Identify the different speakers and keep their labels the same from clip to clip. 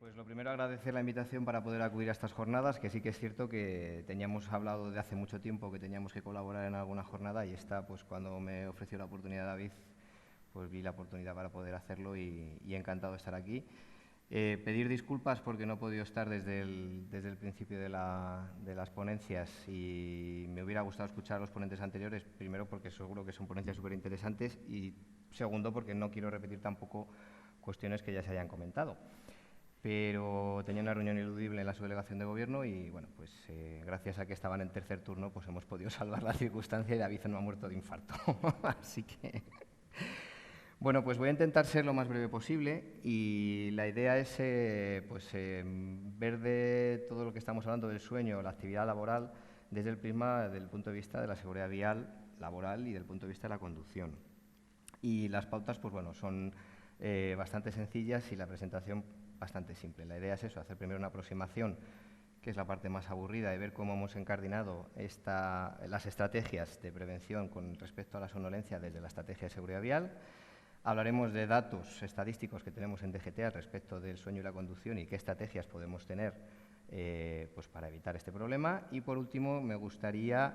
Speaker 1: Pues lo primero agradecer la invitación para poder acudir a estas jornadas, que sí que es cierto que teníamos hablado de hace mucho tiempo que teníamos que colaborar en alguna jornada y esta, pues cuando me ofreció la oportunidad David, pues vi la oportunidad para poder hacerlo y encantado de estar aquí. Pedir disculpas porque no he podido estar desde el principio de las ponencias y me hubiera gustado escuchar a los ponentes anteriores, primero porque seguro que son ponencias súper interesantes y segundo porque no quiero repetir tampoco cuestiones que ya se hayan comentado. Pero tenía una reunión ineludible en la subdelegación de gobierno y, bueno, pues gracias a que estaban en tercer turno, pues hemos podido salvar la circunstancia y David no ha muerto de infarto. Así que, bueno, pues voy a intentar ser lo más breve posible y la idea es ver de todo lo que estamos hablando del sueño, la actividad laboral, desde el prisma del punto de vista de la seguridad vial, laboral y del punto de vista de la conducción. Y las pautas, pues bueno, son bastante sencillas y la presentación bastante simple. La idea es eso, hacer primero una aproximación, que es la parte más aburrida, de ver cómo hemos encardinado las estrategias de prevención con respecto a la somnolencia desde la estrategia de seguridad vial. Hablaremos de datos estadísticos que tenemos en DGT al respecto del sueño y la conducción y qué estrategias podemos tener pues para evitar este problema. Y por último, me gustaría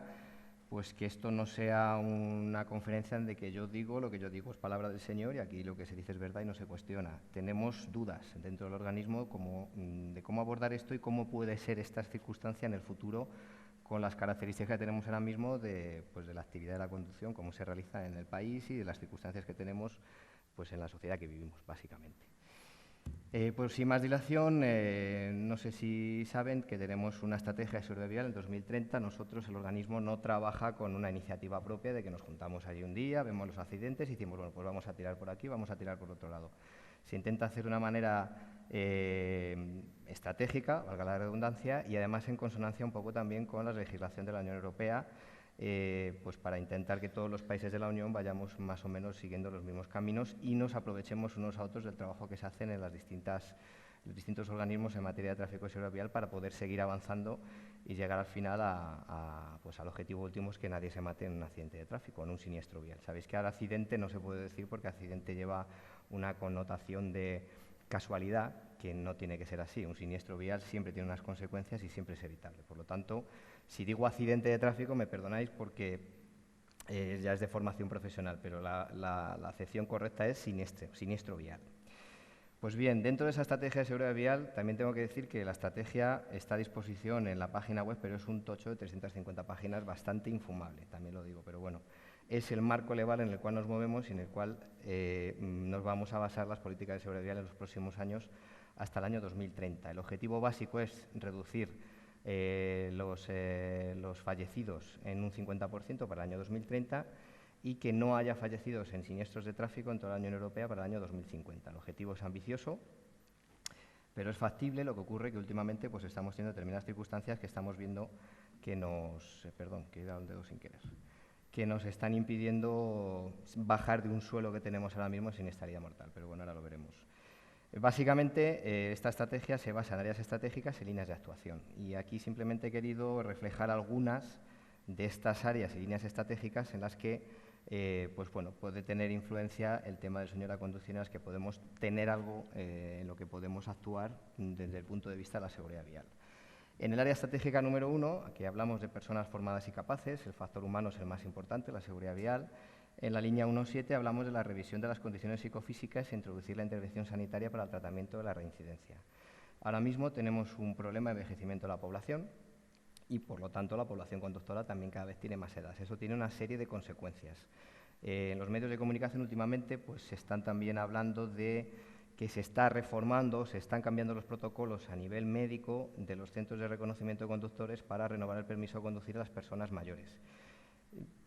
Speaker 1: pues que esto no sea una conferencia en la que yo digo lo que yo digo es palabra del Señor y aquí lo que se dice es verdad y no se cuestiona. Tenemos dudas dentro del organismo de cómo abordar esto y cómo puede ser esta circunstancia en el futuro con las características que tenemos ahora mismo de la actividad de la conducción, cómo se realiza en el país y de las circunstancias que tenemos pues, en la sociedad que vivimos, básicamente. Pues sin más dilación, no sé si saben que tenemos una estrategia de seguridad vial en 2030. Nosotros, el organismo, no trabaja con una iniciativa propia de que nos juntamos allí un día, vemos los accidentes y decimos, bueno, pues vamos a tirar por aquí, vamos a tirar por otro lado. Se intenta hacer de una manera estratégica, valga la redundancia, y además en consonancia un poco también con la legislación de la Unión Europea, pues para intentar que todos los países de la Unión vayamos más o menos siguiendo los mismos caminos y nos aprovechemos unos a otros del trabajo que se hace en los distintos organismos en materia de tráfico y seguridad vial para poder seguir avanzando y llegar al final pues al objetivo último, es que nadie se mate en un accidente de tráfico, en un siniestro vial. Sabéis que ahora accidente no se puede decir porque accidente lleva una connotación de casualidad que no tiene que ser así. Un siniestro vial siempre tiene unas consecuencias y siempre es evitable. Por lo tanto, si digo accidente de tráfico, me perdonáis porque ya es de formación profesional, pero la acepción correcta es siniestro vial. Pues bien, dentro de esa estrategia de seguridad vial, también tengo que decir que la estrategia está a disposición en la página web, pero es un tocho de 350 páginas bastante infumable, también lo digo, pero bueno, es el marco legal en el cual nos movemos y en el cual nos vamos a basar las políticas de seguridad vial en los próximos años hasta el año 2030. El objetivo básico es reducir los fallecidos en un 50% para el año 2030 y que no haya fallecidos en siniestros de tráfico en toda la Unión Europea para el año 2050. El objetivo es ambicioso, pero es factible. Lo que ocurre que últimamente pues, estamos teniendo determinadas circunstancias que estamos viendo que nos... que he dado el dedo sin querer, que nos están impidiendo bajar de un suelo que tenemos ahora mismo sin siniestralidad mortal, pero bueno, ahora lo veremos. Básicamente, esta estrategia se basa en áreas estratégicas y líneas de actuación. Y aquí simplemente he querido reflejar algunas de estas áreas y líneas estratégicas en las que pues bueno, puede tener influencia el tema del sueño y la conducción, en las que podemos tener algo en lo que podemos actuar desde el punto de vista de la seguridad vial. En el área estratégica número 1, aquí hablamos de personas formadas y capaces, el factor humano es el más importante, la seguridad vial. En la línea 1.7 hablamos de la revisión de las condiciones psicofísicas e introducir la intervención sanitaria para el tratamiento de la reincidencia. Ahora mismo tenemos un problema de envejecimiento de la población y, por lo tanto, la población conductora también cada vez tiene más edad. Eso tiene una serie de consecuencias. En los medios de comunicación últimamente pues, se están también hablando de que se está reformando, se están cambiando los protocolos a nivel médico de los centros de reconocimiento de conductores para renovar el permiso de conducir a las personas mayores.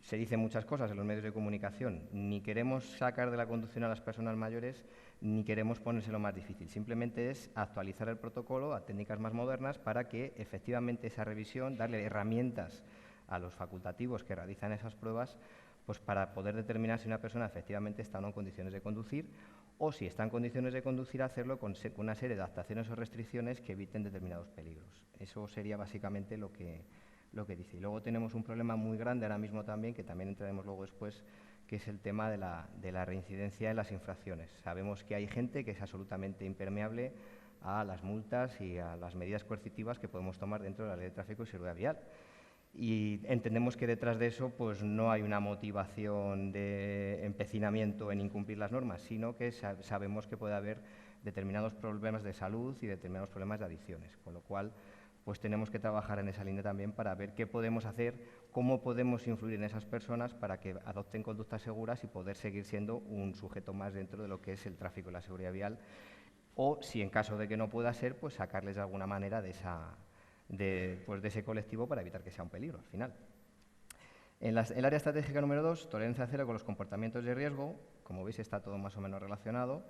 Speaker 1: Se dicen muchas cosas en los medios de comunicación. Ni queremos sacar de la conducción a las personas mayores, ni queremos ponérselo más difícil. Simplemente es actualizar el protocolo a técnicas más modernas para que efectivamente esa revisión, darle herramientas a los facultativos que realizan esas pruebas, pues para poder determinar si una persona efectivamente está o no en condiciones de conducir, o si está en condiciones de conducir, hacerlo con una serie de adaptaciones o restricciones que eviten determinados peligros. Eso sería básicamente lo que dice. Y luego tenemos un problema muy grande ahora mismo también, que también entraremos luego después, que es el tema de la reincidencia en las infracciones. Sabemos que hay gente que es absolutamente impermeable a las multas y a las medidas coercitivas que podemos tomar dentro de la Ley de Tráfico y Seguridad Vial. Y entendemos que detrás de eso pues, no hay una motivación de empecinamiento en incumplir las normas, sino que sabemos que puede haber determinados problemas de salud y determinados problemas de adicciones, con lo cual pues tenemos que trabajar en esa línea también para ver qué podemos hacer, cómo podemos influir en esas personas para que adopten conductas seguras y poder seguir siendo un sujeto más dentro de lo que es el tráfico y la seguridad vial, o si en caso de que no pueda ser, pues sacarles de alguna manera de ese colectivo para evitar que sea un peligro al final. En el área estratégica número 2, tolerancia cero con los comportamientos de riesgo, como veis está todo más o menos relacionado,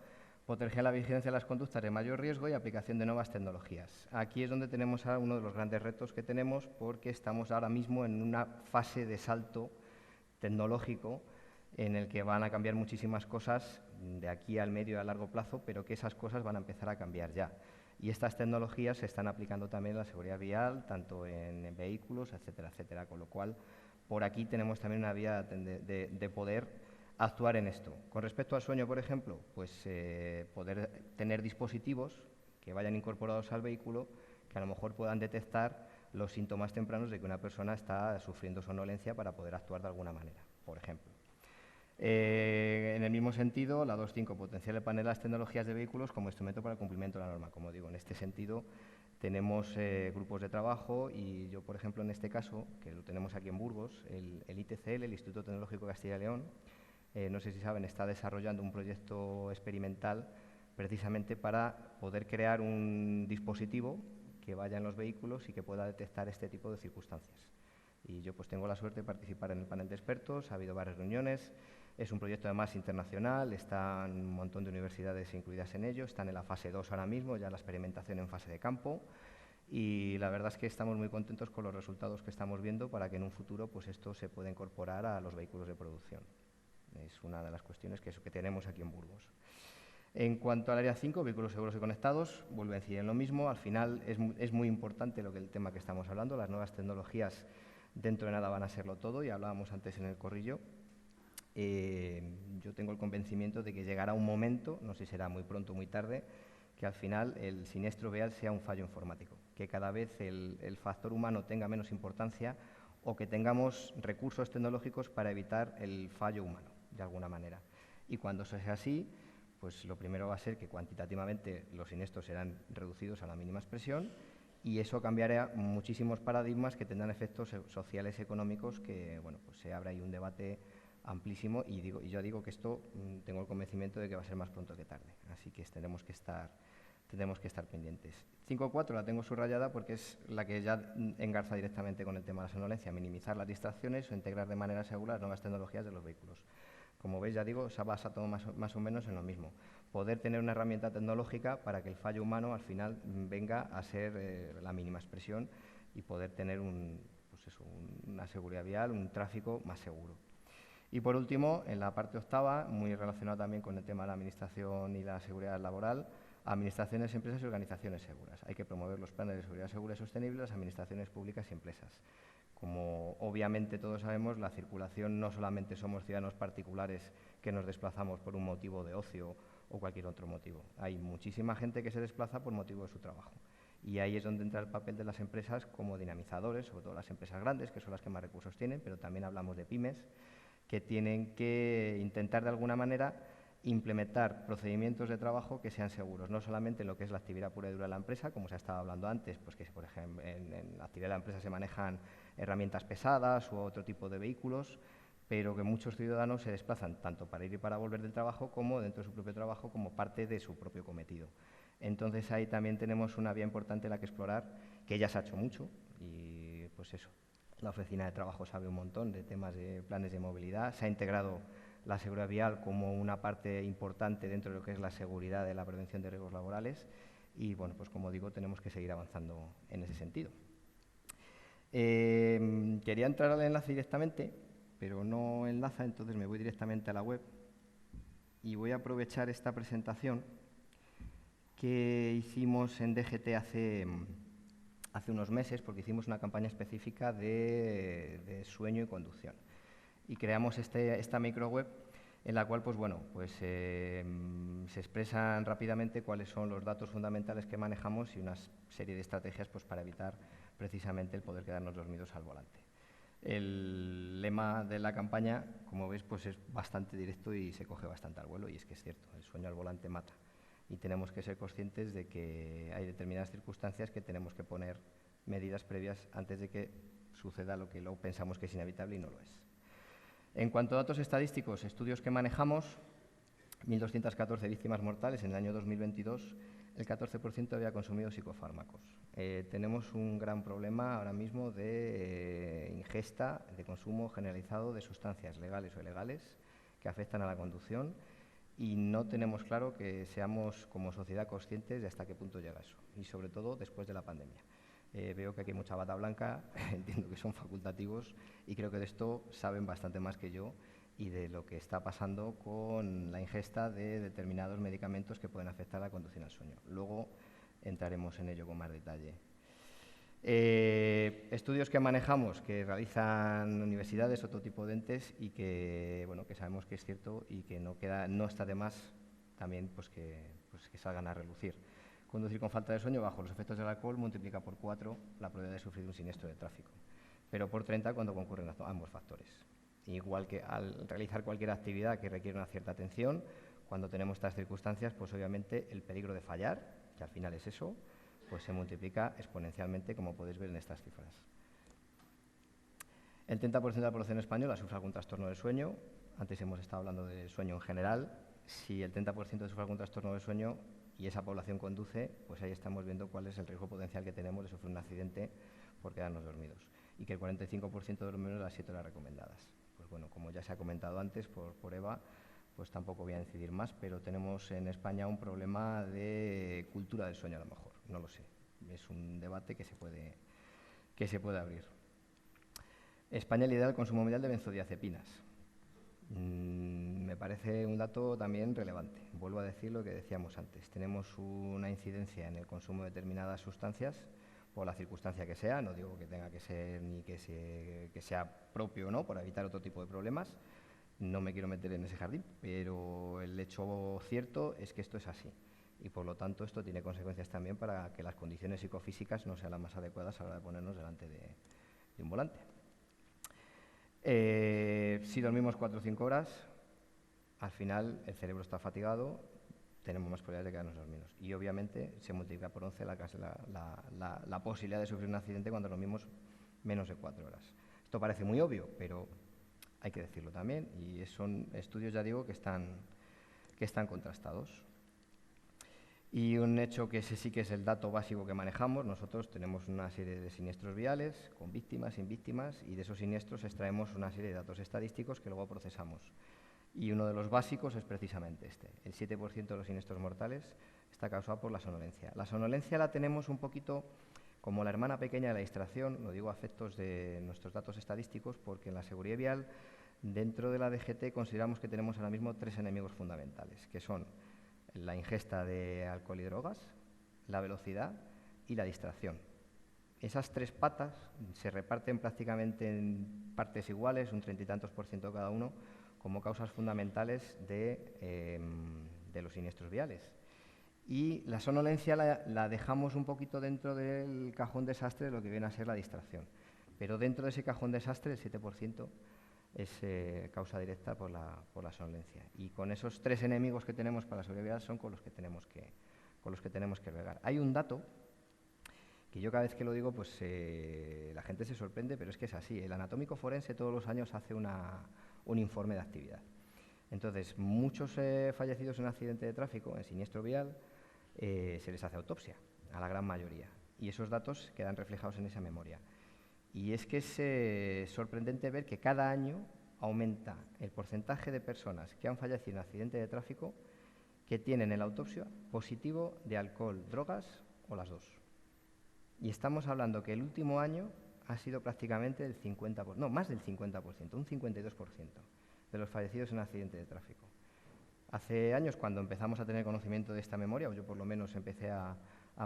Speaker 1: proteger la vigilancia de las conductas de mayor riesgo y aplicación de nuevas tecnologías. Aquí es donde tenemos ahora uno de los grandes retos que tenemos porque estamos ahora mismo en una fase de salto tecnológico en el que van a cambiar muchísimas cosas de aquí al medio y a largo plazo, pero que esas cosas van a empezar a cambiar ya. Y estas tecnologías se están aplicando también en la seguridad vial, tanto en vehículos, etcétera, etcétera, con lo cual por aquí tenemos también una vía de poder actuar en esto. Con respecto al sueño, por ejemplo, pues poder tener dispositivos que vayan incorporados al vehículo que a lo mejor puedan detectar los síntomas tempranos de que una persona está sufriendo somnolencia para poder actuar de alguna manera, por ejemplo. En el mismo sentido, la 2.5, potenciar el panel de las tecnologías de vehículos como instrumento para el cumplimiento de la norma. Como digo, en este sentido tenemos grupos de trabajo y yo, por ejemplo, en este caso, que lo tenemos aquí en Burgos, el ITCL, el Instituto Tecnológico de Castilla y León, no sé si saben, está desarrollando un proyecto experimental precisamente para poder crear un dispositivo que vaya en los vehículos y que pueda detectar este tipo de circunstancias. Y yo pues tengo la suerte de participar en el panel de expertos, ha habido varias reuniones, es un proyecto además internacional, están un montón de universidades incluidas en ello, están en la fase 2 ahora mismo, ya la experimentación en fase de campo, y la verdad es que estamos muy contentos con los resultados que estamos viendo para que en un futuro pues esto se pueda incorporar a los vehículos de producción. Es una de las cuestiones que tenemos aquí en Burgos. En cuanto al área 5, vehículos seguros y conectados, vuelvo a decir en lo mismo. Al final es muy importante el tema que estamos hablando. Las nuevas tecnologías dentro de nada van a serlo todo, y hablábamos antes en el corrillo. Yo tengo el convencimiento de que llegará un momento, no sé si será muy pronto o muy tarde, que al final el siniestro vial sea un fallo informático, que cada vez el factor humano tenga menos importancia o que tengamos recursos tecnológicos para evitar el fallo humano, de alguna manera. Y cuando eso sea así, pues lo primero va a ser que cuantitativamente los siniestros serán reducidos a la mínima expresión, y eso cambiará muchísimos paradigmas que tendrán efectos sociales y económicos que, bueno, pues se abre ahí un debate amplísimo, y yo digo que esto tengo el convencimiento de que va a ser más pronto que tarde, así que tenemos que estar pendientes. 5.4 la tengo subrayada porque es la que ya engarza directamente con el tema de la somnolencia, minimizar las distracciones o integrar de manera segura las nuevas tecnologías de los vehículos. Como veis, ya digo, se basa todo más o menos en lo mismo. Poder tener una herramienta tecnológica para que el fallo humano al final venga a ser la mínima expresión y poder tener una seguridad vial, un tráfico más seguro. Y por último, en la parte 8ª, muy relacionado también con el tema de la administración y la seguridad laboral, administraciones, empresas y organizaciones seguras. Hay que promover los planes de seguridad segura y sostenible en las administraciones públicas y empresas. Como obviamente todos sabemos, la circulación no solamente somos ciudadanos particulares que nos desplazamos por un motivo de ocio o cualquier otro motivo. Hay muchísima gente que se desplaza por motivo de su trabajo. Y ahí es donde entra el papel de las empresas como dinamizadores, sobre todo las empresas grandes, que son las que más recursos tienen, pero también hablamos de pymes, que tienen que intentar de alguna manera implementar procedimientos de trabajo que sean seguros, no solamente en lo que es la actividad pura y dura de la empresa, como se ha estado hablando antes, pues que por ejemplo en la actividad de la empresa se manejan herramientas pesadas u otro tipo de vehículos, pero que muchos ciudadanos se desplazan tanto para ir y para volver del trabajo como dentro de su propio trabajo como parte de su propio cometido. Entonces ahí también tenemos una vía importante en la que explorar, que ya se ha hecho mucho, y pues eso, la oficina de trabajo sabe un montón de temas de planes de movilidad, se ha integrado la seguridad vial como una parte importante dentro de lo que es la seguridad de la prevención de riesgos laborales, y bueno, pues como digo, tenemos que seguir avanzando en ese sentido. Quería entrar al enlace directamente, pero no enlaza, entonces me voy directamente a la web y voy a aprovechar esta presentación que hicimos en DGT hace unos meses, porque hicimos una campaña específica de sueño y conducción. Y creamos esta microweb en la cual se expresan rápidamente cuáles son los datos fundamentales que manejamos y una serie de estrategias para evitar precisamente el poder quedarnos dormidos al volante. El lema de la campaña, como veis, es bastante directo y se coge bastante al vuelo, y es que es cierto, el sueño al volante mata. Y tenemos que ser conscientes de que hay determinadas circunstancias que tenemos que poner medidas previas antes de que suceda lo que luego pensamos que es inevitable y no lo es. En cuanto a datos estadísticos, estudios que manejamos, 1.214 víctimas mortales en el año 2022, el 14% había consumido psicofármacos. Tenemos un gran problema ahora mismo de ingesta, de consumo generalizado de sustancias legales o ilegales que afectan a la conducción, y no tenemos claro que seamos como sociedad conscientes de hasta qué punto llega eso, y sobre todo después de la pandemia. Veo que aquí hay mucha bata blanca, entiendo que son facultativos, y creo que de esto saben bastante más que yo y de lo que está pasando con la ingesta de determinados medicamentos que pueden afectar a la conducción al sueño. Luego entraremos en ello con más detalle. Estudios que manejamos, que realizan universidades, otro tipo de entes, y que, que sabemos que es cierto y que no está de más también que salgan a relucir. Conducir con falta de sueño bajo los efectos del alcohol multiplica por 4 la probabilidad de sufrir un siniestro de tráfico, pero por 30 cuando concurren ambos factores. Igual que al realizar cualquier actividad que requiere una cierta atención, cuando tenemos estas circunstancias, obviamente el peligro de fallar, que al final es eso, se multiplica exponencialmente, como podéis ver en estas cifras. El 30% de la población española sufre algún trastorno del sueño. Antes hemos estado hablando del sueño en general. Si el 30% sufre algún trastorno del sueño y esa población conduce, ahí estamos viendo cuál es el riesgo potencial que tenemos de sufrir un accidente por quedarnos dormidos. Y que el 45% duerme las 7 horas recomendadas. Como ya se ha comentado antes por Eva, tampoco voy a incidir más, pero tenemos en España un problema de cultura del sueño, a lo mejor, no lo sé. Es un debate que se puede abrir. España lidera el consumo mundial de benzodiazepinas. Me parece un dato también relevante. Vuelvo a decir lo que decíamos antes. Tenemos una incidencia en el consumo de determinadas sustancias, por la circunstancia que sea, no digo que tenga que ser ni que sea propio o no, para evitar otro tipo de problemas. No me quiero meter en ese jardín, pero el hecho cierto es que esto es así. Y por lo tanto esto tiene consecuencias también para que las condiciones psicofísicas no sean las más adecuadas a la hora de ponernos delante de un volante. Si dormimos 4 o 5 horas, al final el cerebro está fatigado, tenemos más probabilidades de quedarnos dormidos. Y obviamente se multiplica por 11 la posibilidad de sufrir un accidente cuando dormimos menos de 4 horas. Esto parece muy obvio, pero hay que decirlo también, y son estudios, ya digo, que están contrastados. Y un hecho que ese sí que es el dato básico que manejamos, nosotros tenemos una serie de siniestros viales, con víctimas, sin víctimas, y de esos siniestros extraemos una serie de datos estadísticos que luego procesamos. Y uno de los básicos es precisamente este. El 7% de los siniestros mortales está causado por la somnolencia. La somnolencia la tenemos un poquito como la hermana pequeña de la distracción, lo digo a efectos de nuestros datos estadísticos, porque en la seguridad vial, dentro de la DGT, consideramos que tenemos ahora mismo 3 enemigos fundamentales, que son la ingesta de alcohol y drogas, la velocidad y la distracción. Esas 3 patas se reparten prácticamente en partes iguales, un 30 y tantos % cada uno, como causas fundamentales de los siniestros viales. Y la somnolencia la dejamos un poquito dentro del cajón desastre de lo que viene a ser la distracción. Pero dentro de ese cajón desastre, el 7% es causa directa por la somnolencia. Y con esos 3 enemigos que tenemos para la seguridad son con los que tenemos que bregar. Hay un dato que yo cada vez que lo digo, la gente se sorprende, pero es que es así. El anatómico forense todos los años hace un informe de actividad. Entonces, muchos fallecidos en accidente de tráfico, en siniestro vial, se les hace autopsia, a la gran mayoría. Y esos datos quedan reflejados en esa memoria. Y es que es sorprendente ver que cada año aumenta el porcentaje de personas que han fallecido en accidente de tráfico que tienen en la autopsia positivo de alcohol, drogas o las dos. Y estamos hablando que el último año ha sido prácticamente el 50%, no, más del 50%, un 52% de los fallecidos en accidente de tráfico. Hace años, cuando empezamos a tener conocimiento de esta memoria, o yo por lo menos empecé a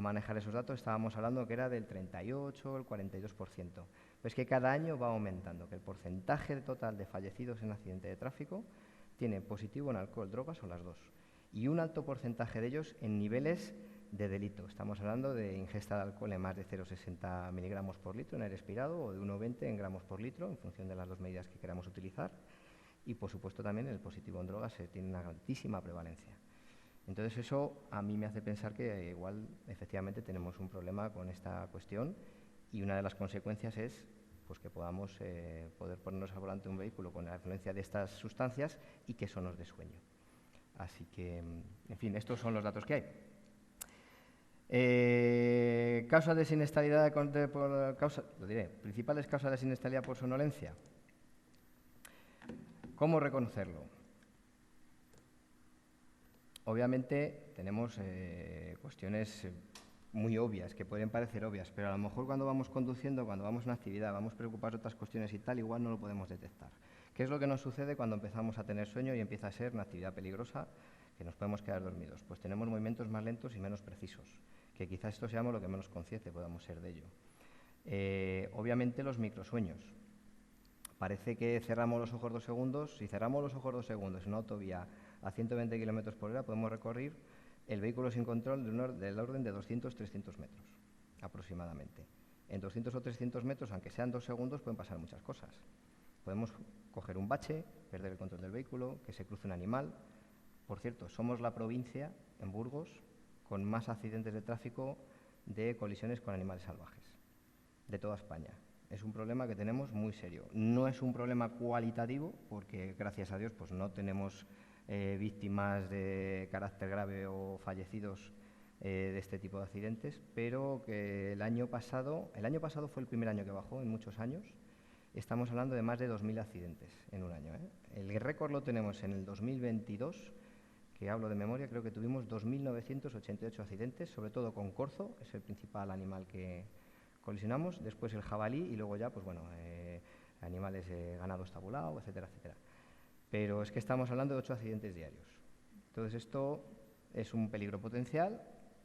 Speaker 1: manejar esos datos, estábamos hablando que era del 38, el 42%. Pero es que cada año va aumentando, que el porcentaje total de fallecidos en accidente de tráfico tiene positivo en alcohol, drogas o las dos. Y un alto porcentaje de ellos en niveles de delito. Estamos hablando de ingesta de alcohol en más de 0,60 miligramos por litro en aire expirado o de 1,20 en gramos por litro, en función de las dos medidas que queramos utilizar. Y, por supuesto, también el positivo en drogas tiene una altísima prevalencia. Entonces, eso a mí me hace pensar que igual, efectivamente, tenemos un problema con esta cuestión, y una de las consecuencias es pues, que podamos poder ponernos al volante de un vehículo con la influencia de estas sustancias y que eso nos dé sueño. Así que, en fin, estos son los datos que hay. Causas de siniestralidad principales causas de siniestralidad por somnolencia. ¿Cómo reconocerlo? Obviamente tenemos cuestiones muy obvias, que pueden parecer obvias, pero a lo mejor cuando vamos conduciendo, cuando vamos a una actividad, vamos preocupados de otras cuestiones y tal, igual no lo podemos detectar. ¿Qué es lo que nos sucede cuando empezamos a tener sueño y empieza a ser una actividad peligrosa, que nos podemos quedar dormidos? Pues tenemos movimientos más lentos y menos precisos, que quizás esto seamos lo que menos consciente podamos ser de ello. Obviamente los microsueños. Parece que cerramos los ojos 2 segundos. Si cerramos los ojos 2 segundos en una autovía a 120 km por hora, podemos recorrer el vehículo sin control del orden de 200-300 metros, aproximadamente. En 200 o 300 metros, aunque sean 2 segundos, pueden pasar muchas cosas. Podemos coger un bache, perder el control del vehículo, que se cruce un animal. Por cierto, somos la provincia, en Burgos, con más accidentes de tráfico de colisiones con animales salvajes, de toda España. Es un problema que tenemos muy serio. No es un problema cualitativo, porque gracias a Dios pues no tenemos víctimas de carácter grave o fallecidos de este tipo de accidentes, pero que el año pasado fue el primer año que bajó en muchos años. Estamos hablando de más de 2.000 accidentes en un año. El récord lo tenemos en el 2022, que hablo de memoria, creo que tuvimos 2.988 accidentes, sobre todo con corzo, es el principal animal que colisionamos, después el jabalí y luego ya, pues bueno, animales ganado estabulado, etcétera, etcétera. Pero es que estamos hablando de 8 accidentes diarios. Entonces esto es un peligro potencial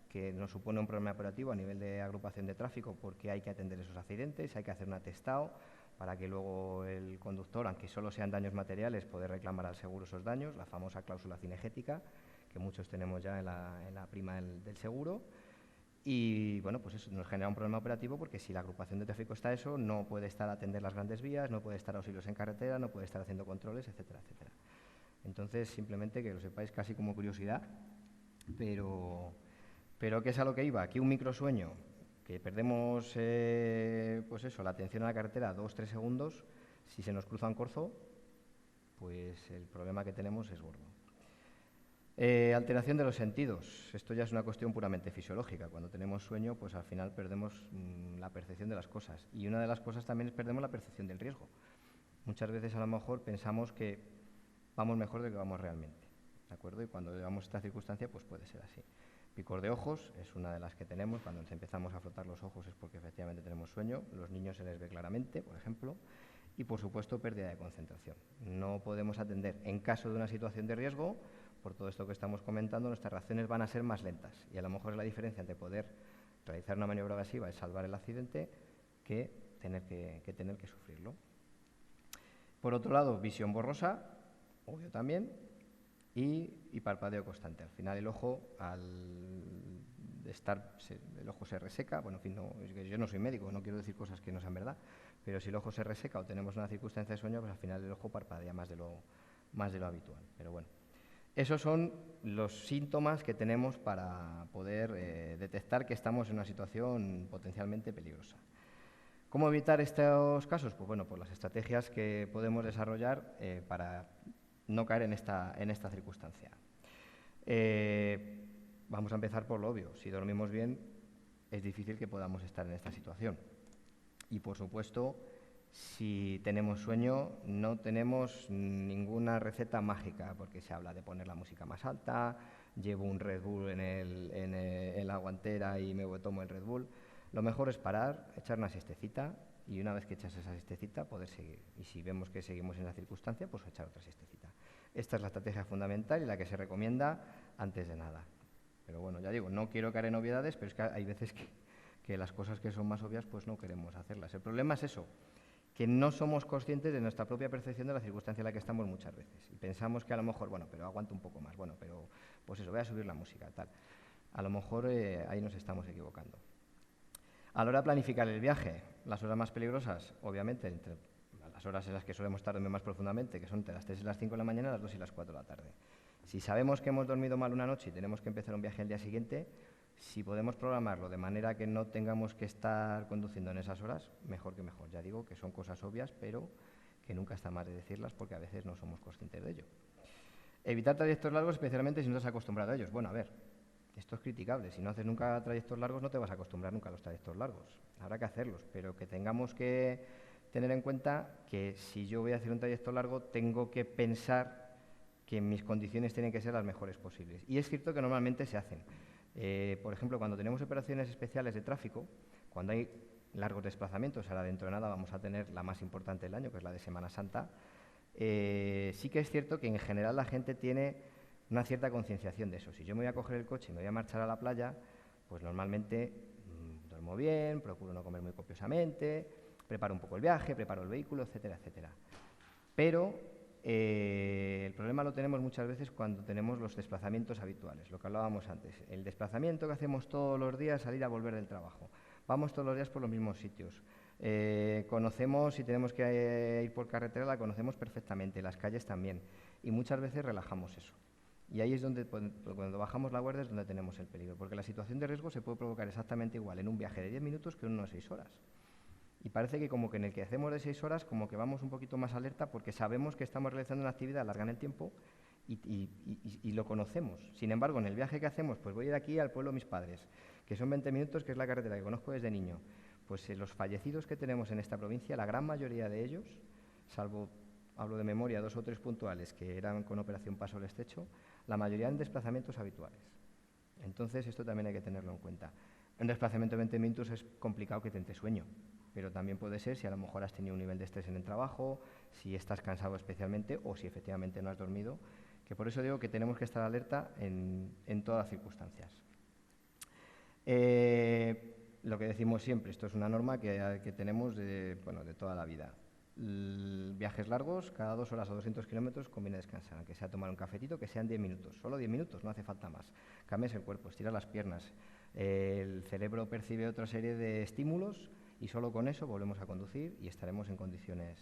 Speaker 1: que nos supone un problema operativo a nivel de agrupación de tráfico, porque hay que atender esos accidentes, hay que hacer un atestado para que luego el conductor, aunque solo sean daños materiales, pueda reclamar al seguro esos daños, la famosa cláusula cinegética, que muchos tenemos ya en la prima del seguro. Y bueno, pues eso nos genera un problema operativo, porque si la agrupación de tráfico está eso, no puede estar a atender las grandes vías, no puede estar auxilios en carretera, no puede estar haciendo controles, etcétera, etcétera. Entonces, simplemente que lo sepáis casi como curiosidad, pero ¿qué es a lo que iba? Aquí un microsueño, que perdemos, pues eso, la atención a la carretera 2-3 segundos, si se nos cruza un corzo, pues el problema que tenemos es gordo. Alteración de los sentidos. Esto ya es una cuestión puramente fisiológica. Cuando tenemos sueño, pues al final perdemos la percepción de las cosas. Y una de las cosas también es perdemos la percepción del riesgo. Muchas veces a lo mejor pensamos que vamos mejor de lo que vamos realmente, ¿de acuerdo? Y cuando llegamos a esta circunstancia, pues puede ser así. Picor de ojos es una de las que tenemos. Cuando nos empezamos a frotar los ojos es porque efectivamente tenemos sueño. Los niños se les ve claramente, por ejemplo. Y, por supuesto, pérdida de concentración. No podemos atender en caso de una situación de riesgo. Por todo esto que estamos comentando, nuestras reacciones van a ser más lentas, y a lo mejor es la diferencia entre poder realizar una maniobra evasiva y salvar el accidente que tener que sufrirlo. Por otro lado, visión borrosa, obvio también, y parpadeo constante. Al final el ojo, el ojo se reseca. Bueno, en fin, es que yo no soy médico, no quiero decir cosas que no sean verdad, pero si el ojo se reseca o tenemos una circunstancia de sueño, pues al final el ojo parpadea más de lo habitual. Pero bueno, esos son los síntomas que tenemos para poder detectar que estamos en una situación potencialmente peligrosa. ¿Cómo evitar estos casos? Pues bueno, por las estrategias que podemos desarrollar para no caer en esta circunstancia. Vamos a empezar por lo obvio. Si dormimos bien, es difícil que podamos estar en esta situación. Y, por supuesto, si tenemos sueño, no tenemos ninguna receta mágica, porque se habla de poner la música más alta, llevo un Red Bull en la guantera y me tomo el Red Bull. Lo mejor es parar, echar una siestecita, y una vez que echas esa siestecita, poder seguir. Y si vemos que seguimos en la circunstancia, pues echar otra siestecita. Esta es la estrategia fundamental y la que se recomienda antes de nada. Pero bueno, ya digo, no quiero caer en obviedades, pero es que hay veces que las cosas que son más obvias, pues no queremos hacerlas. El problema es eso, que no somos conscientes de nuestra propia percepción de la circunstancia en la que estamos muchas veces. Y pensamos que a lo mejor, bueno, pero aguanto un poco más, bueno, pero pues eso, voy a subir la música, tal. A lo mejor ahí nos estamos equivocando. A la hora de planificar el viaje, las horas más peligrosas, obviamente, entre las horas en las que solemos estar dormir más profundamente, que son entre las 3 y las 5 de la mañana, las 2 y las 4 de la tarde. Si sabemos que hemos dormido mal una noche y tenemos que empezar un viaje al día siguiente, si podemos programarlo de manera que no tengamos que estar conduciendo en esas horas, mejor que mejor. Ya digo que son cosas obvias, pero que nunca está mal de decirlas porque a veces no somos conscientes de ello. Evitar trayectos largos, especialmente si no te has acostumbrado a ellos. Bueno, a ver, esto es criticable. Si no haces nunca trayectos largos, no te vas a acostumbrar nunca a los trayectos largos. Habrá que hacerlos, pero que tengamos que tener en cuenta que si yo voy a hacer un trayecto largo, tengo que pensar que mis condiciones tienen que ser las mejores posibles. Y es cierto que normalmente se hacen. Por ejemplo, cuando tenemos operaciones especiales de tráfico, cuando hay largos desplazamientos, ahora dentro de nada vamos a tener la más importante del año, que es la de Semana Santa, sí que es cierto que en general la gente tiene una cierta concienciación de eso. Si yo me voy a coger el coche y me voy a marchar a la playa, pues normalmente duermo bien, procuro no comer muy copiosamente, preparo un poco el viaje, preparo el vehículo, etcétera, etcétera. Pero el problema lo tenemos muchas veces cuando tenemos los desplazamientos habituales, lo que hablábamos antes. El desplazamiento que hacemos todos los días, salir a volver del trabajo. Vamos todos los días por los mismos sitios. Conocemos, si tenemos que ir por carretera, la conocemos perfectamente, las calles también. Y muchas veces relajamos eso. Y ahí es donde, cuando bajamos la guardia, es donde tenemos el peligro. Porque la situación de riesgo se puede provocar exactamente igual en un viaje de 10 minutos que en uno de 6 horas. Y parece que como que en el que hacemos de 6 horas, como que vamos un poquito más alerta porque sabemos que estamos realizando una actividad larga en el tiempo y lo conocemos. Sin embargo, en el viaje que hacemos, pues voy de aquí al pueblo de mis padres, que son 20 minutos, que es la carretera que conozco desde niño. Pues los fallecidos que tenemos en esta provincia, la gran mayoría de ellos, salvo, hablo de memoria, 2 o 3 puntuales que eran con operación Paso al Estrecho, la mayoría en desplazamientos habituales. Entonces, esto también hay que tenerlo en cuenta. Un desplazamiento de 20 minutos es complicado que te entre sueño, pero también puede ser si a lo mejor has tenido un nivel de estrés en el trabajo, si estás cansado especialmente o si efectivamente no has dormido, que por eso digo que tenemos que estar alerta en todas las circunstancias. Lo que decimos siempre, esto es una norma que tenemos de toda la vida. Viajes largos, cada 2 horas o 200 kilómetros conviene descansar, aunque sea tomar un cafetito, que sean 10 minutos, solo 10 minutos, no hace falta más. Cambias el cuerpo, estiras las piernas, el cerebro percibe otra serie de estímulos y solo con eso volvemos a conducir y estaremos en condiciones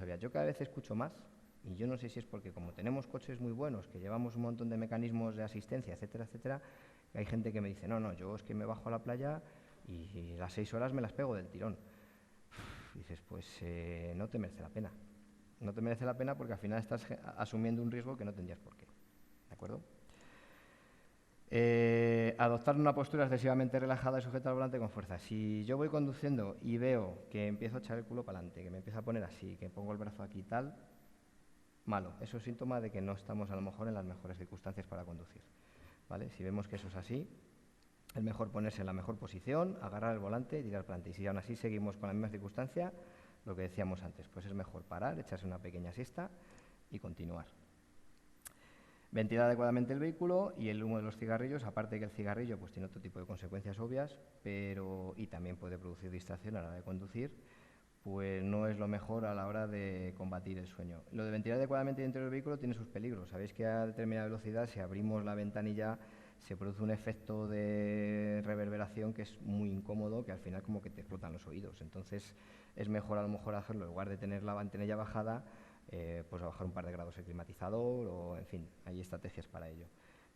Speaker 1: obvias. Yo cada vez escucho más, y yo no sé si es porque como tenemos coches muy buenos, que llevamos un montón de mecanismos de asistencia, etcétera, etcétera, hay gente que me dice, no, yo es que me bajo a la playa y las 6 horas me las pego del tirón. Dices, pues no te merece la pena. No te merece la pena porque al final estás asumiendo un riesgo que no tendrías por qué. ¿De acuerdo? Adoptar una postura excesivamente relajada y sujeta al volante con fuerza. Si yo voy conduciendo y veo que empiezo a echar el culo para adelante, que me empiezo a poner así, que pongo el brazo aquí y tal, malo. Eso es síntoma de que no estamos a lo mejor en las mejores circunstancias para conducir. ¿Vale? Si vemos que eso es así, es mejor ponerse en la mejor posición, agarrar el volante y tirar para adelante. Y si aún así seguimos con la misma circunstancia, lo que decíamos antes, pues es mejor parar, echarse una pequeña siesta y continuar. Ventilar adecuadamente el vehículo y el humo de los cigarrillos, aparte de que el cigarrillo pues tiene otro tipo de consecuencias obvias, y también puede producir distracción a la hora de conducir, pues no es lo mejor a la hora de combatir el sueño. Lo de ventilar adecuadamente dentro del vehículo tiene sus peligros. Sabéis que a determinada velocidad, si abrimos la ventanilla, se produce un efecto de reverberación que es muy incómodo, que al final como que te explotan los oídos. Entonces es mejor a lo mejor hacerlo, en lugar de tener la ventanilla bajada, pues a bajar un par de grados el climatizador o, en fin, hay estrategias para ello.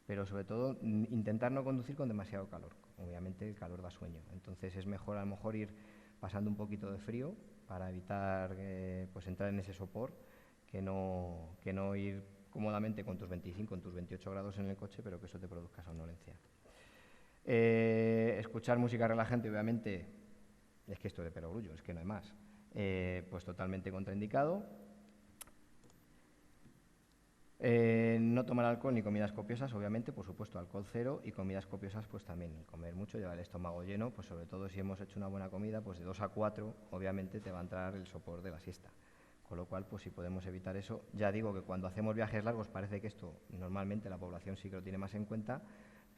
Speaker 1: Pero sobre todo intentar no conducir con demasiado calor. Obviamente el calor da sueño. Entonces es mejor a lo mejor ir pasando un poquito de frío para evitar pues entrar en ese sopor que no ir cómodamente con tus 25, con tus 28 grados en el coche, pero que eso te produzca somnolencia. Escuchar música relajante, obviamente, es que esto de perogrullo, es que no hay más. Pues totalmente contraindicado. No tomar alcohol ni comidas copiosas, obviamente, por supuesto, alcohol cero, y comidas copiosas, pues también. Comer mucho, llevar el estómago lleno, pues sobre todo si hemos hecho una buena comida, pues de 2 a 4, obviamente te va a entrar el sopor de la siesta. Con lo cual, pues si podemos evitar eso, ya digo que cuando hacemos viajes largos parece que esto normalmente la población sí que lo tiene más en cuenta,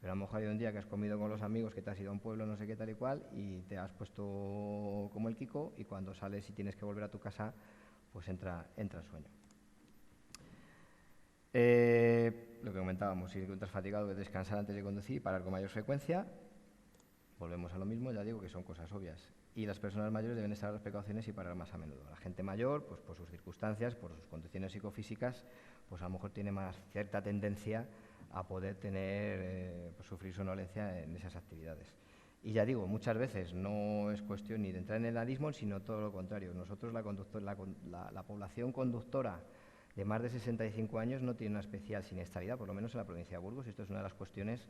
Speaker 1: Pero a lo mejor hay un día que has comido con los amigos, que te has ido a un pueblo, no sé qué tal y cual, y te has puesto como el Kiko, y cuando sales y tienes que volver a tu casa, pues entra el sueño. Lo que comentábamos, si te encuentras fatigado, descansar antes de conducir y parar con mayor frecuencia. Volvemos a lo mismo, ya digo que son cosas obvias. Y las personas mayores deben estar a las precauciones y parar más a menudo. La gente mayor, pues por sus circunstancias, por sus condiciones psicofísicas, pues a lo mejor tiene más cierta tendencia a poder tener, pues sufrir somnolencia en esas actividades. Y ya digo, muchas veces no es cuestión ni de entrar en el nanismo, sino todo lo contrario. Nosotros, la población conductora de más de 65 años no tiene una especial siniestralidad, por lo menos en la provincia de Burgos. Esto es una de las cuestiones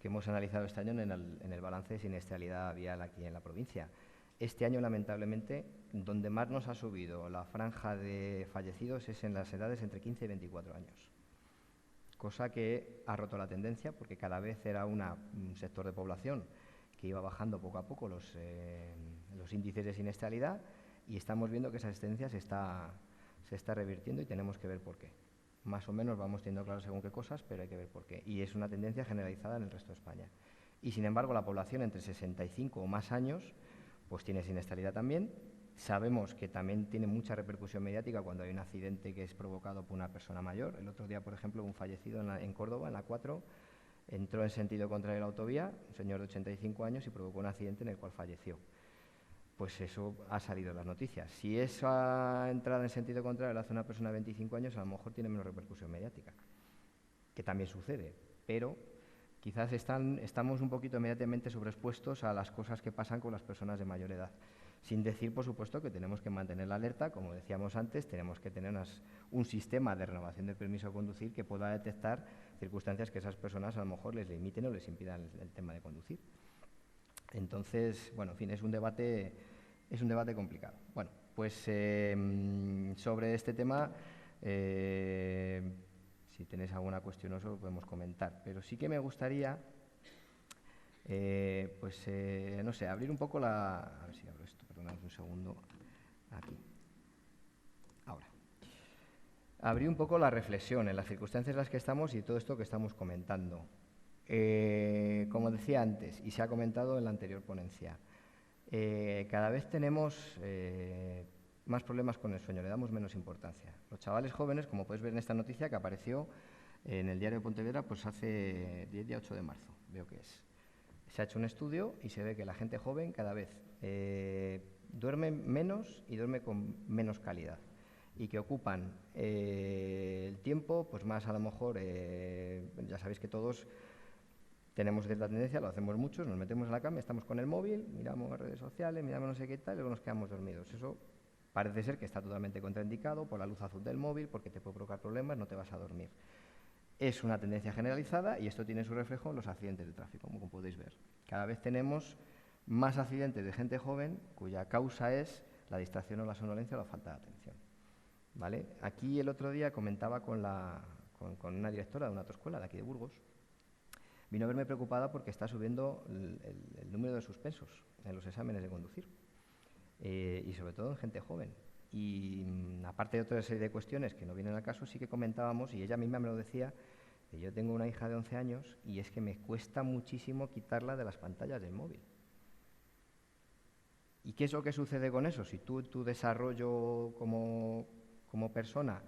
Speaker 1: que hemos analizado este año en el balance de siniestralidad vial aquí en la provincia. Este año, lamentablemente, donde más nos ha subido la franja de fallecidos es en las edades entre 15 y 24 años. Cosa que ha roto la tendencia, porque cada vez era un sector de población que iba bajando poco a poco los índices de siniestralidad, y estamos viendo que esa tendencia se está revirtiendo y tenemos que ver por qué. Más o menos vamos teniendo claro según qué cosas, pero hay que ver por qué. Y es una tendencia generalizada en el resto de España. Y sin embargo, la población entre 65 o más años pues tiene siniestralidad también. Sabemos que también tiene mucha repercusión mediática cuando hay un accidente que es provocado por una persona mayor. El otro día, por ejemplo, un fallecido en Córdoba, en la 4, entró en sentido contrario a la autovía, un señor de 85 años, y provocó un accidente en el cual falleció. Pues eso ha salido en las noticias. Si esa entrada en sentido contrario la hace una persona de 25 años, a lo mejor tiene menos repercusión mediática, que también sucede, pero quizás estamos un poquito inmediatamente sobreexpuestos a las cosas que pasan con las personas de mayor edad. Sin decir, por supuesto, que tenemos que mantener la alerta, como decíamos antes, tenemos que tener un sistema de renovación del permiso de conducir que pueda detectar circunstancias que esas personas a lo mejor les limiten o les impidan el tema de conducir. Entonces, bueno, en fin, es un debate complicado. Bueno, pues sobre este tema, si tenéis alguna cuestión, os lo podemos comentar. Pero sí que me gustaría, no sé, abrir un poco a ver si abro esto, perdonad un segundo. Aquí. Ahora. Abrir un poco la reflexión en las circunstancias en las que estamos y todo esto que estamos comentando. Como decía antes, y se ha comentado en la anterior ponencia, cada vez tenemos más problemas con el sueño, le damos menos importancia. Los chavales jóvenes, como podéis ver en esta noticia que apareció en el diario de Pontevedra, pues hace el día 8 de marzo, veo que es. Se ha hecho un estudio y se ve que la gente joven cada vez duerme menos y duerme con menos calidad, y que ocupan el tiempo, pues más a lo mejor, ya sabéis que todos tenemos cierta tendencia, lo hacemos muchos, nos metemos en la cama, estamos con el móvil, miramos redes sociales, miramos no sé qué tal, y luego nos quedamos dormidos. Eso parece ser que está totalmente contraindicado por la luz azul del móvil, porque te puede provocar problemas, no te vas a dormir. Es una tendencia generalizada y esto tiene su reflejo en los accidentes de tráfico, como podéis ver. Cada vez tenemos más accidentes de gente joven cuya causa es la distracción o la somnolencia o la falta de atención. ¿Vale? Aquí el otro día comentaba con una directora de una autoescuela de aquí de Burgos. Vino a verme preocupada porque está subiendo el número de suspensos en los exámenes de conducir, y sobre todo en gente joven. Y aparte de otra serie de cuestiones que no vienen al caso, sí que comentábamos, y ella misma me lo decía, que yo tengo una hija de 11 años y es que me cuesta muchísimo quitarla de las pantallas del móvil. ¿Y qué es lo que sucede con eso? Si tú tu desarrollo como persona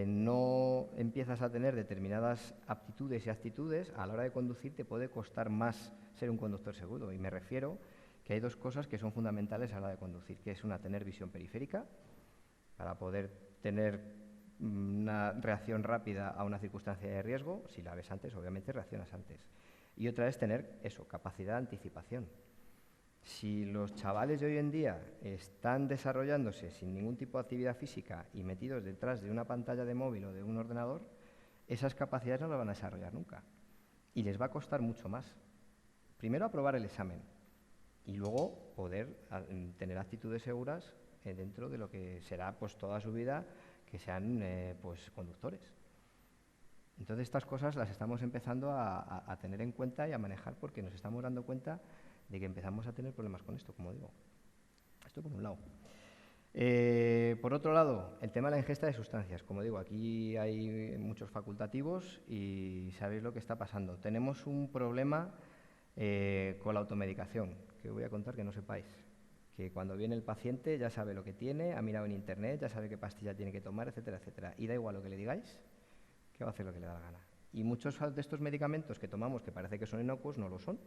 Speaker 1: no empiezas a tener determinadas aptitudes y actitudes, a la hora de conducir te puede costar más ser un conductor seguro. Y me refiero que hay dos cosas que son fundamentales a la hora de conducir, que es una, tener visión periférica, para poder tener una reacción rápida a una circunstancia de riesgo. Si la ves antes, obviamente reaccionas antes. Y otra es tener eso, capacidad de anticipación. Si los chavales de hoy en día están desarrollándose sin ningún tipo de actividad física y metidos detrás de una pantalla de móvil o de un ordenador, esas capacidades no las van a desarrollar nunca. Y les va a costar mucho más. Primero, aprobar el examen y luego poder tener actitudes seguras dentro de lo que será pues toda su vida, que sean pues conductores. Entonces estas cosas las estamos empezando a tener en cuenta y a manejar, porque nos estamos dando cuenta de que empezamos a tener problemas con esto, como digo. Esto por un lado. Por otro lado, el tema de la ingesta de sustancias. Como digo, aquí hay muchos facultativos y sabéis lo que está pasando. Tenemos un problema con la automedicación, que os voy a contar que no sepáis. Que cuando viene el paciente ya sabe lo que tiene, ha mirado en internet, ya sabe qué pastilla tiene que tomar, etcétera, etcétera. Y da igual lo que le digáis, que va a hacer lo que le da la gana. Y muchos de estos medicamentos que tomamos, que parece que son inocuos, no lo son.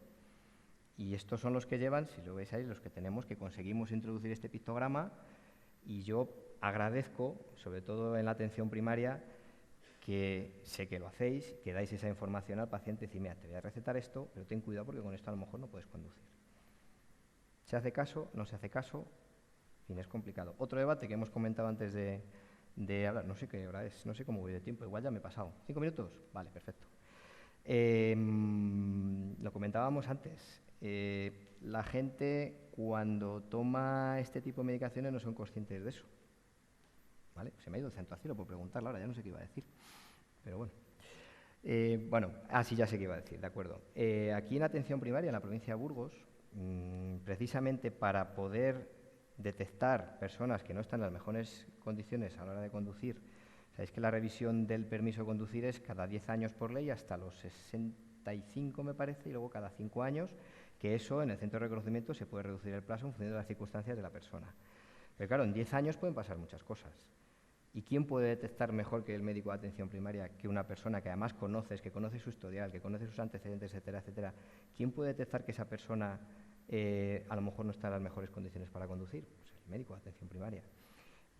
Speaker 1: Y estos son los que llevan, si lo veis ahí, los que tenemos, que conseguimos introducir este pictograma. Y yo agradezco, sobre todo en la atención primaria, que sé que lo hacéis, que dais esa información al paciente y decís, mira, te voy a recetar esto, pero ten cuidado porque con esto a lo mejor no puedes conducir. ¿Se hace caso? ¿No se hace caso? En fin, es complicado. Otro debate que hemos comentado antes de hablar, no sé qué hora es, no sé cómo voy de tiempo, igual ya me he pasado. ¿5 minutos? Vale, perfecto. Lo comentábamos antes. La gente cuando toma este tipo de medicaciones no son conscientes de eso. ¿Vale? Se me ha ido el centro al cielo por preguntarla, ahora ya no sé qué iba a decir. Pero bueno. Sí, ya sé qué iba a decir, de acuerdo. Aquí en atención primaria, en la provincia de Burgos, precisamente para poder detectar personas que no están en las mejores condiciones a la hora de conducir, sabéis que la revisión del permiso de conducir es cada 10 años por ley hasta los 65, me parece, y luego cada 5 años, que eso en el centro de reconocimiento se puede reducir el plazo en función de las circunstancias de la persona. Pero claro, en 10 años pueden pasar muchas cosas. ¿Y quién puede detectar mejor que el médico de atención primaria, que una persona que además conoces, que conoce su historial, que conoce sus antecedentes, etcétera, etcétera? ¿Quién puede detectar que esa persona a lo mejor no está en las mejores condiciones para conducir? Pues el médico de atención primaria.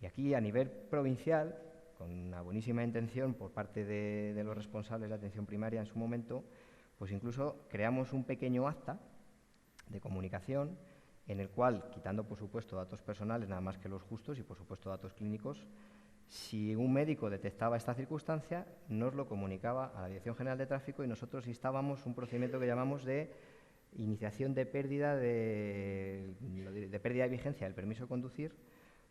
Speaker 1: Y aquí, a nivel provincial, con una buenísima intención por parte de los responsables de atención primaria en su momento, pues incluso creamos un pequeño acta de comunicación en el cual, quitando por supuesto datos personales, nada más que los justos, y por supuesto datos clínicos, si un médico detectaba esta circunstancia, nos lo comunicaba a la Dirección General de Tráfico y nosotros instábamos un procedimiento que llamamos de iniciación de pérdida de pérdida de vigencia del permiso de conducir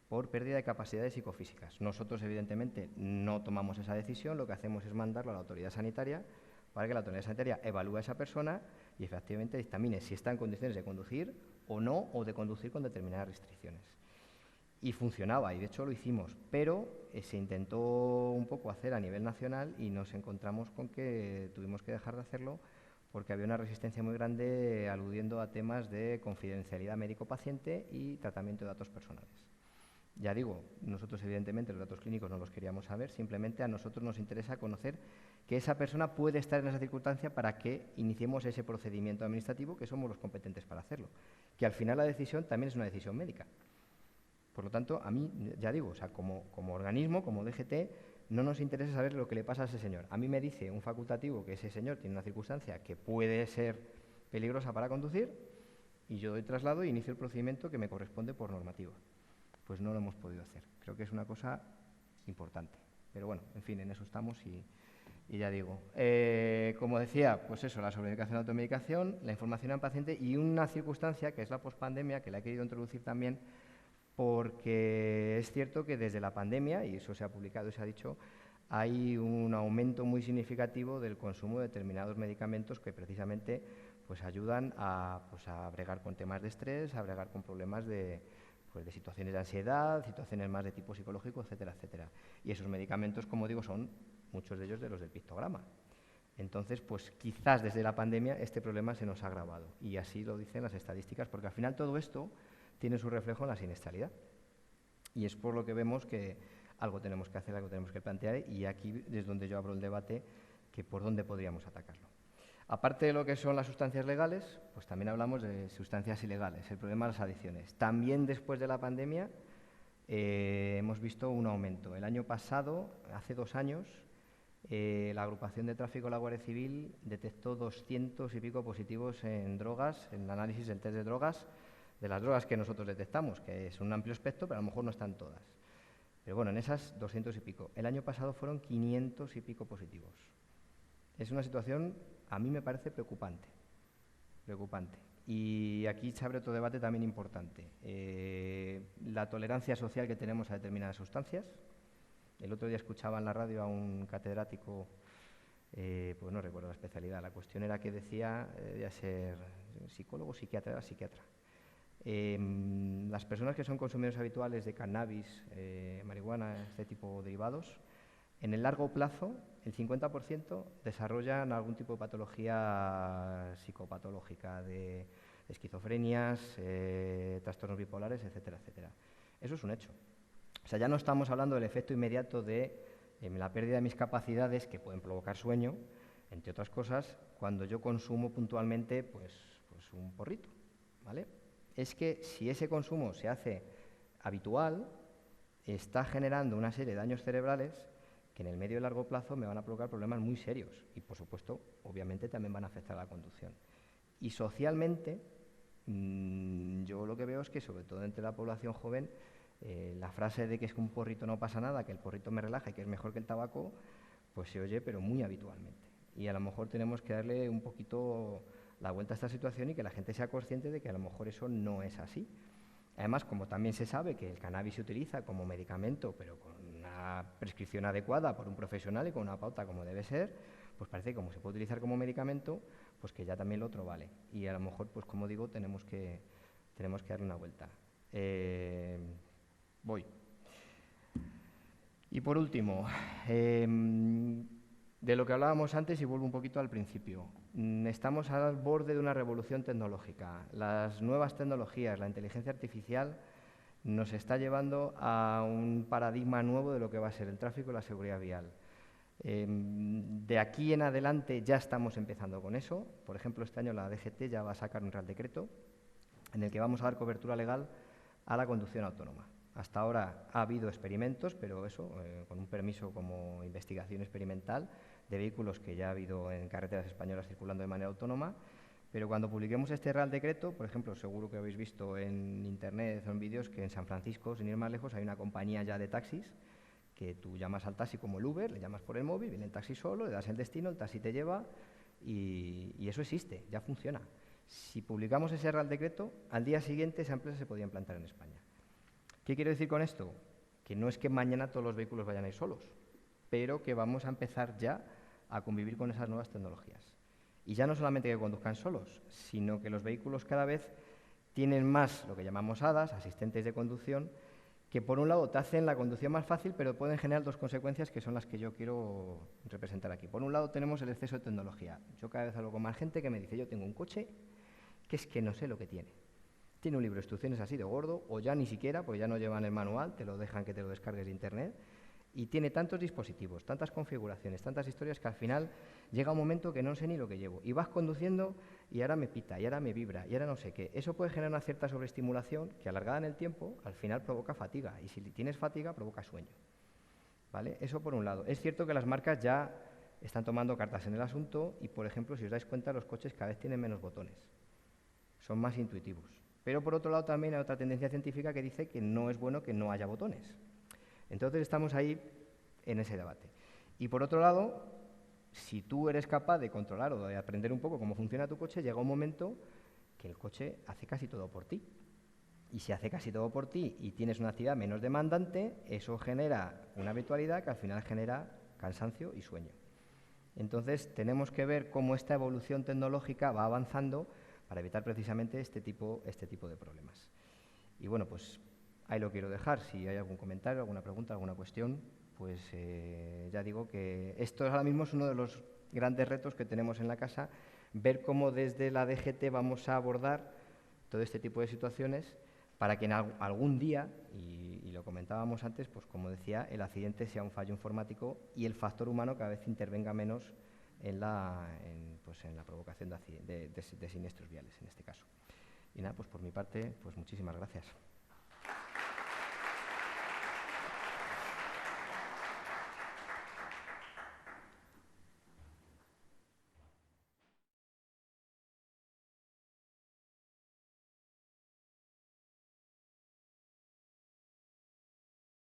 Speaker 1: por pérdida de capacidades psicofísicas. Nosotros, evidentemente, no tomamos esa decisión, lo que hacemos es mandarlo a la autoridad sanitaria para que la autoridad sanitaria evalúe a esa persona y efectivamente dictamine si está en condiciones de conducir o no, o de conducir con determinadas restricciones. Y funcionaba, y de hecho lo hicimos, pero se intentó un poco hacer a nivel nacional y nos encontramos con que tuvimos que dejar de hacerlo porque había una resistencia muy grande aludiendo a temas de confidencialidad médico-paciente y tratamiento de datos personales. Ya digo, nosotros evidentemente los datos clínicos no los queríamos saber, simplemente a nosotros nos interesa conocer que esa persona puede estar en esa circunstancia para que iniciemos ese procedimiento administrativo, que somos los competentes para hacerlo. Que al final la decisión también es una decisión médica. Por lo tanto, a mí, ya digo, o sea, como organismo, como DGT, no nos interesa saber lo que le pasa a ese señor. A mí me dice un facultativo que ese señor tiene una circunstancia que puede ser peligrosa para conducir y yo doy traslado e inicio el procedimiento que me corresponde por normativa. Pues no lo hemos podido hacer. Creo que es una cosa importante. Pero bueno, en fin, en eso estamos y ya digo. Como decía, pues eso, la sobremedicación, la automedicación, la información al paciente y una circunstancia que es la pospandemia, que la he querido introducir también, porque es cierto que desde la pandemia, y eso se ha publicado y se ha dicho, hay un aumento muy significativo del consumo de determinados medicamentos que precisamente pues, ayudan a bregar con temas de estrés, a bregar con problemas de situaciones de ansiedad, situaciones más de tipo psicológico, etcétera, etcétera. Y esos medicamentos, como digo, son muchos de ellos de los del pictograma. Entonces, pues quizás desde la pandemia este problema se nos ha agravado. Y así lo dicen las estadísticas, porque al final todo esto tiene su reflejo en la siniestralidad. Y es por lo que vemos que algo tenemos que hacer, algo tenemos que plantear, y aquí es donde yo abro el debate, que por dónde podríamos atacarlo. Aparte de lo que son las sustancias legales, pues también hablamos de sustancias ilegales, el problema de las adicciones. También después de la pandemia hemos visto un aumento. El año pasado, hace 2 años, la agrupación de tráfico de la Guardia Civil detectó 200 y pico positivos en drogas, en el análisis del test de drogas, de las drogas que nosotros detectamos, que es un amplio espectro, pero a lo mejor no están todas. Pero bueno, en esas 200 y pico. El año pasado fueron 500 y pico positivos. Es una situación, a mí me parece preocupante. Preocupante. Y aquí se abre otro debate también importante. La tolerancia social que tenemos a determinadas sustancias. El otro día escuchaba en la radio a un catedrático, pues no recuerdo la especialidad, la cuestión era que decía, debía ser psicólogo, psiquiatra, era psiquiatra. Las personas que son consumidores habituales de cannabis, marihuana, este tipo de derivados, en el largo plazo, el 50% desarrollan algún tipo de patología psicopatológica, de esquizofrenias, trastornos bipolares, etcétera, etcétera. Eso es un hecho. O sea, ya no estamos hablando del efecto inmediato de la pérdida de mis capacidades, que pueden provocar sueño, entre otras cosas, cuando yo consumo puntualmente pues un porrito, ¿vale? Es que si ese consumo se hace habitual, está generando una serie de daños cerebrales que en el medio y largo plazo me van a provocar problemas muy serios y, por supuesto, obviamente también van a afectar a la conducción. Y socialmente, yo lo que veo es que, sobre todo entre la población joven, la frase de que es que un porrito no pasa nada, que el porrito me relaja y que es mejor que el tabaco, pues se oye, pero muy habitualmente. Y a lo mejor tenemos que darle un poquito la vuelta a esta situación y que la gente sea consciente de que a lo mejor eso no es así. Además, como también se sabe que el cannabis se utiliza como medicamento, pero con una prescripción adecuada por un profesional y con una pauta como debe ser, pues parece que como se puede utilizar como medicamento, pues que ya también lo otro vale. Y a lo mejor, pues como digo, tenemos que darle una vuelta. Voy. Y por último, de lo que hablábamos antes, y vuelvo un poquito al principio, estamos al borde de una revolución tecnológica. Las nuevas tecnologías, la inteligencia artificial, nos está llevando a un paradigma nuevo de lo que va a ser el tráfico y la seguridad vial. De aquí en adelante ya estamos empezando con eso. Por ejemplo, este año la DGT ya va a sacar un Real Decreto en el que vamos a dar cobertura legal a la conducción autónoma. Hasta ahora ha habido experimentos, pero eso, con un permiso como investigación experimental de vehículos que ya ha habido en carreteras españolas circulando de manera autónoma, pero cuando publiquemos este Real Decreto, por ejemplo, seguro que habéis visto en Internet o en vídeos que en San Francisco, sin ir más lejos, hay una compañía ya de taxis que tú llamas al taxi como el Uber, le llamas por el móvil, viene el taxi solo, le das el destino, el taxi te lleva y eso existe, ya funciona. Si publicamos ese Real Decreto, al día siguiente esa empresa se podía implantar en España. ¿Qué quiero decir con esto? Que no es que mañana todos los vehículos vayan a ir solos, pero que vamos a empezar ya a convivir con esas nuevas tecnologías. Y ya no solamente que conduzcan solos, sino que los vehículos cada vez tienen más lo que llamamos ADAS, asistentes de conducción, que por un lado te hacen la conducción más fácil, pero pueden generar dos consecuencias que son las que yo quiero representar aquí. Por un lado tenemos el exceso de tecnología. Yo cada vez hablo con más gente que me dice, yo tengo un coche que es que no sé lo que tiene. Tiene un libro de instrucciones así de gordo, o ya ni siquiera, pues ya no llevan el manual, te lo dejan que te lo descargues de internet, y tiene tantos dispositivos, tantas configuraciones, tantas historias que al final llega un momento que no sé ni lo que llevo. Y vas conduciendo y ahora me pita, y ahora me vibra, y ahora no sé qué. Eso puede generar una cierta sobreestimulación que alargada en el tiempo al final provoca fatiga, y si tienes fatiga provoca sueño. ¿Vale? Eso por un lado. Es cierto que las marcas ya están tomando cartas en el asunto y, por ejemplo, si os dais cuenta, los coches cada vez tienen menos botones. Son más intuitivos. Pero por otro lado también hay otra tendencia científica que dice que no es bueno que no haya botones. Entonces estamos ahí en ese debate. Y por otro lado, si tú eres capaz de controlar o de aprender un poco cómo funciona tu coche, llega un momento que el coche hace casi todo por ti. Y si hace casi todo por ti y tienes una actividad menos demandante, eso genera una habitualidad que al final genera cansancio y sueño. Entonces tenemos que ver cómo esta evolución tecnológica va avanzando para evitar precisamente este tipo de problemas. Y bueno, pues ahí lo quiero dejar. Si hay algún comentario, alguna pregunta, alguna cuestión, pues ya digo que esto ahora mismo es uno de los grandes retos que tenemos en la casa, ver cómo desde la DGT vamos a abordar todo este tipo de situaciones para que en algún día, y lo comentábamos antes, pues como decía, el accidente sea un fallo informático y el factor humano cada vez intervenga menos en la provocación de siniestros viales, en este caso. Y nada, pues por mi parte, pues muchísimas gracias.